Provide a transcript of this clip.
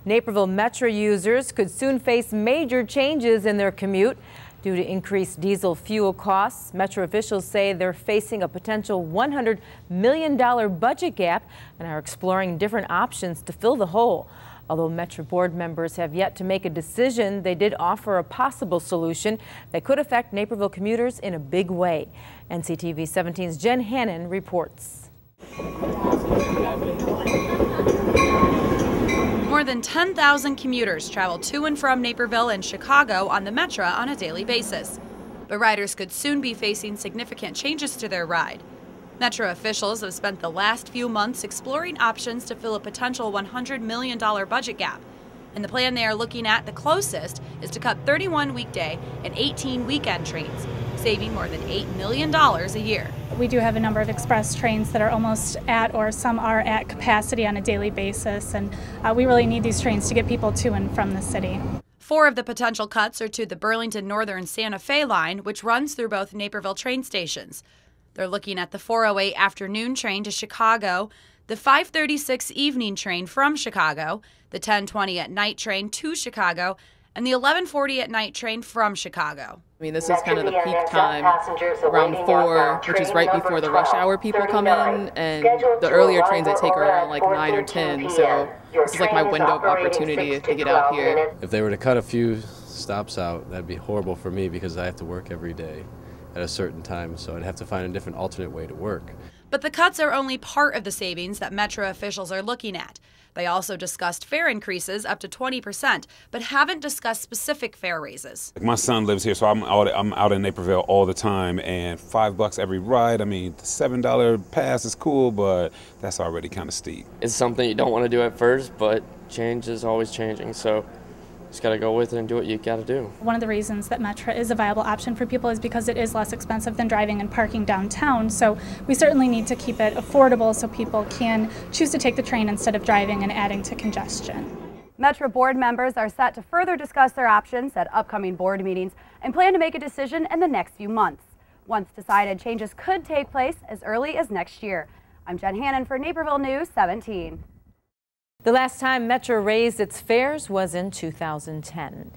Naperville Metra users could soon face major changes in their commute. Due to increased diesel fuel costs, Metra officials say they're facing a potential $100 million budget gap and are exploring different options to fill the hole. Although Metra board members have yet to make a decision, they did offer a possible solution that could affect Naperville commuters in a big way. NCTV 17's Jen Hannon reports. More than 10,000 commuters travel to and from Naperville and Chicago on the Metra on a daily basis. But riders could soon be facing significant changes to their ride. Metra officials have spent the last few months exploring options to fill a potential $100 million budget gap. And the plan they are looking at the closest is to cut 31 weekday and 18 weekend trains, saving more than $8 million a year. We do have a number of express trains that are almost at, or some are at, capacity on a daily basis, and we really need these trains to get people to and from the city. 4 of the potential cuts are to the Burlington Northern Santa Fe line, which runs through both Naperville train stations. They're looking at the 4:08 afternoon train to Chicago, the 5:36 evening train from Chicago, the 10:20 at night train to Chicago, and the 11:40 at night train from Chicago. I mean, this is kind of the peak time, around 4, which is right before the rush hour people come in, and the earlier trains I take are around like 9 or 10, so this is like my window of opportunity to get out here. If they were to cut a few stops out, that'd be horrible for me because I have to work every day at a certain time, so I'd have to find a different alternate way to work. But the cuts are only part of the savings that Metra officials are looking at. They also discussed fare increases up to 20%, but haven't discussed specific fare raises. My son lives here, so I'm out in Naperville all the time, and $5 every ride. I mean, the $7 pass is cool, but that's already kind of steep. It's something you don't want to do at first, but change is always changing, so just got to go with it and do what you got to do. One of the reasons that Metra is a viable option for people is because it is less expensive than driving and parking downtown. So we certainly need to keep it affordable so people can choose to take the train instead of driving and adding to congestion. Metra board members are set to further discuss their options at upcoming board meetings and plan to make a decision in the next few months. Once decided, changes could take place as early as next year. I'm Jen Hannon for Naperville News 17. The last time Metra raised its fares was in 2010.